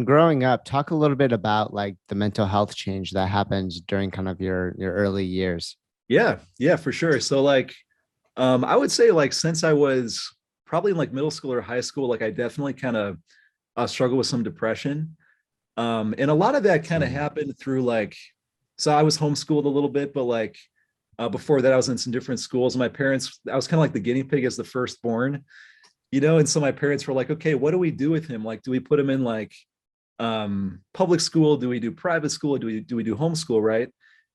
when growing up, talk a little bit about like the mental health change that happens during kind of your early years. Yeah, for sure. So like, I would say like since I was probably in like middle school or high school, like I definitely kind of struggled with some depression. And a lot of that kind of Mm. happened through like, so I was homeschooled a little bit, but like before that I was in some different schools. My parents, I was kind of like the guinea pig as the firstborn, and so my parents were like, okay, what do we do with him? Like, do we put him in like public school? Do we do private school? Do we do homeschool? Right.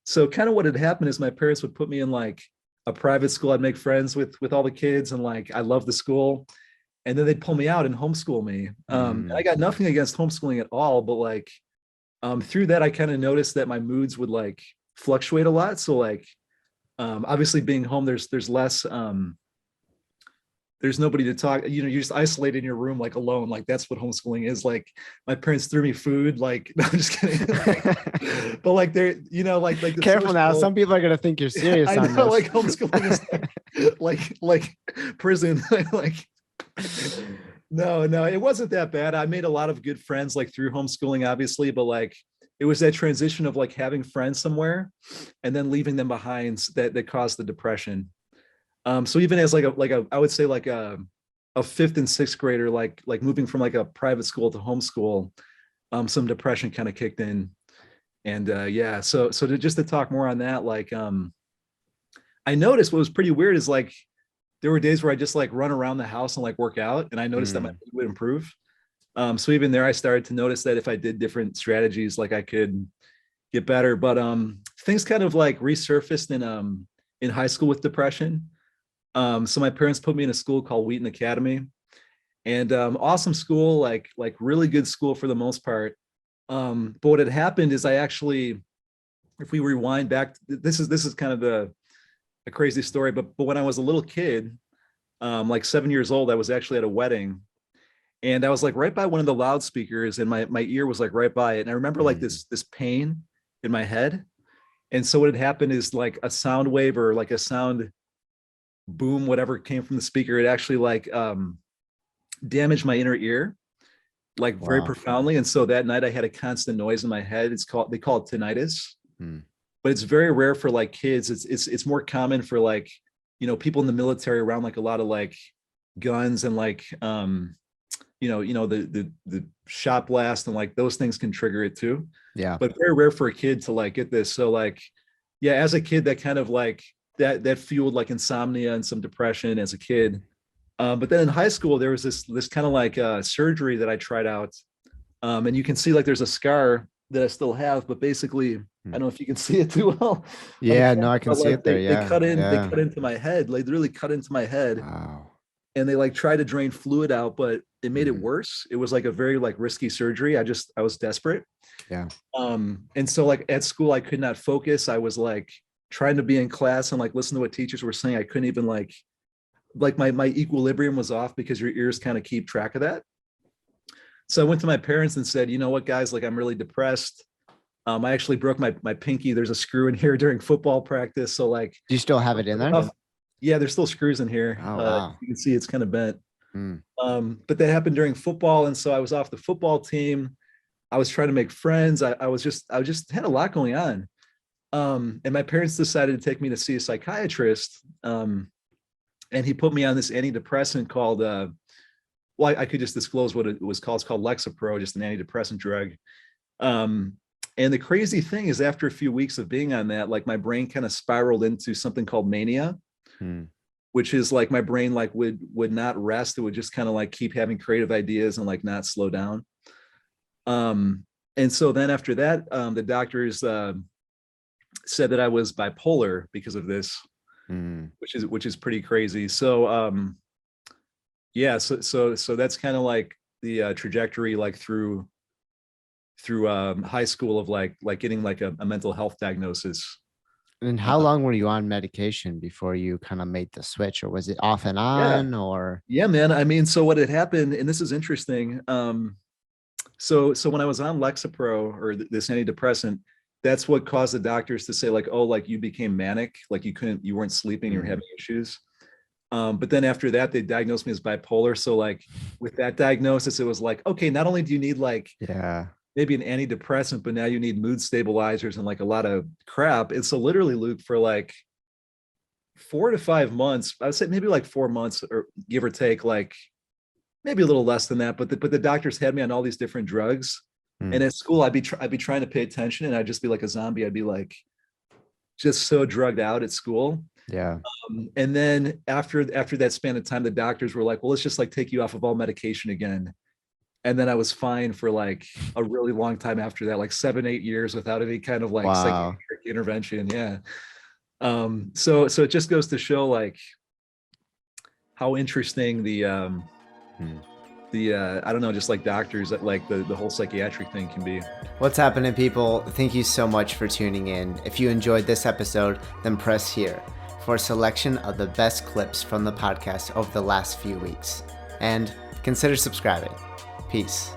So kind of what had happened is my parents would put me in like a private school. I'd make friends with all the kids and like I love the school. And then they'd pull me out and homeschool me. I Mm. got nothing against homeschooling at all, but like through that I kind of noticed that my moods would like fluctuate a lot. So like obviously being home, there's less there's nobody to talk, you're just isolated in your room, like alone. Like that's what homeschooling is. Like my parents threw me food, like no, I'm just kidding. But like they're, like the Careful now. social, Some people are gonna think you're serious I on know, this. like homeschooling is like prison. Like no, it wasn't that bad. I made a lot of good friends like through homeschooling, obviously, but like it was that transition of like having friends somewhere and then leaving them behind that caused the depression. So even as like a I would say like a fifth and sixth grader, like moving from like a private school to homeschool, some depression kind of kicked in. And yeah, so just to talk more on that, like I noticed what was pretty weird is like there were days where I just like run around the house and like work out, and I noticed that my Mm. mood would improve. So even there, I started to notice that if I did different strategies, like I could get better. But things kind of like resurfaced in high school with depression. So my parents put me in a school called Wheaton Academy, and awesome school, like really good school for the most part. But what had happened is I actually, if we rewind back, this is kind of a crazy story, but when I was a little kid, like 7 years old, I was actually at a wedding, and I was like right by one of the loudspeakers, and my ear was like right by it, and I remember like Mm. this pain in my head. And so what had happened is like a sound wave or like a sound boom, whatever came from the speaker, it actually like damaged my inner ear like very Wow. profoundly. And so that night I had a constant noise in my head. They call it tinnitus, Mm. but it's very rare for like kids. It's more common for like, people in the military around like a lot of like guns and like the shot blast and like those things can trigger it too. Yeah. But very rare for a kid to like get this. So like, yeah, as a kid, that kind of like that fueled like insomnia and some depression as a kid. But then in high school, there was this kind of like surgery that I tried out, and you can see like there's a scar that I still have. But basically, I Mm. don't know if you can see it too well on the Yeah, no, camera, I can but see like it there. they Yeah. Yeah. cut into my head, like really cut into my head, Wow. and they like tried to drain fluid out, but it made it Mm. worse. It was like a very like risky surgery. I was desperate. Yeah. And so like at school, I could not focus. I was like trying to be in class and like listen to what teachers were saying. I couldn't even like my equilibrium was off because your ears kind of keep track of that. So I went to my parents and said, you know what, guys, like I'm really depressed. I actually broke my pinky. There's a screw in here during football practice. So like, Do you still have it in there? yeah, there's still screws in here. Oh, wow. You can see it's kind of bent. Mm. But that happened during football, and so I was off the football team. I was trying to make friends. I just had a lot going on. And my parents decided to take me to see a psychiatrist. And he put me on this antidepressant called well, I could just disclose what it was called. It's called Lexapro, just an antidepressant drug. Um, and the crazy thing is, after a few weeks of being on that, like my brain kind of spiraled into something called mania, Mm. which is like my brain like would not rest. It would just kind of like keep having creative ideas and like not slow down. And so then after that, the doctors said that I was bipolar because of this, Mm. which is pretty crazy. So yeah, so that's kind of like the trajectory like through high school of like getting like a mental health diagnosis. And how long were you on medication before you kind of made the switch, or was it off and Yeah, on, or? yeah, man. I mean, so what had happened, and this is interesting. So when I was on Lexapro or this antidepressant, that's what caused the doctors to say like, oh, like you became manic, like you weren't sleeping, you were Mm. having issues. But then after that, they diagnosed me as bipolar. So like with that diagnosis, it was like, okay, not only do you need like Yeah. maybe an antidepressant, but now you need mood stabilizers and like a lot of crap. And so literally, Luke, for like 4 to 5 months, I would say maybe like 4 months or give or take, like maybe a little less than that. But the doctors had me on all these different drugs. And Mm. at school, I'd be trying to pay attention, and I'd just be like a zombie. I'd be like just so drugged out at school. Yeah. And then after that span of time, the doctors were like, well, let's just like take you off of all medication again. And then I was fine for like a really long time after that, like 7, 8 years without any kind of like Wow. psychiatric intervention. Yeah. So it just goes to show like how interesting Hmm. the I don't know, just like doctors, that like the whole psychiatric thing can be. What's happening, people? Thank you so much for tuning in. If you enjoyed this episode, then press here for a selection of the best clips from the podcast over the last few weeks. And consider subscribing. Peace.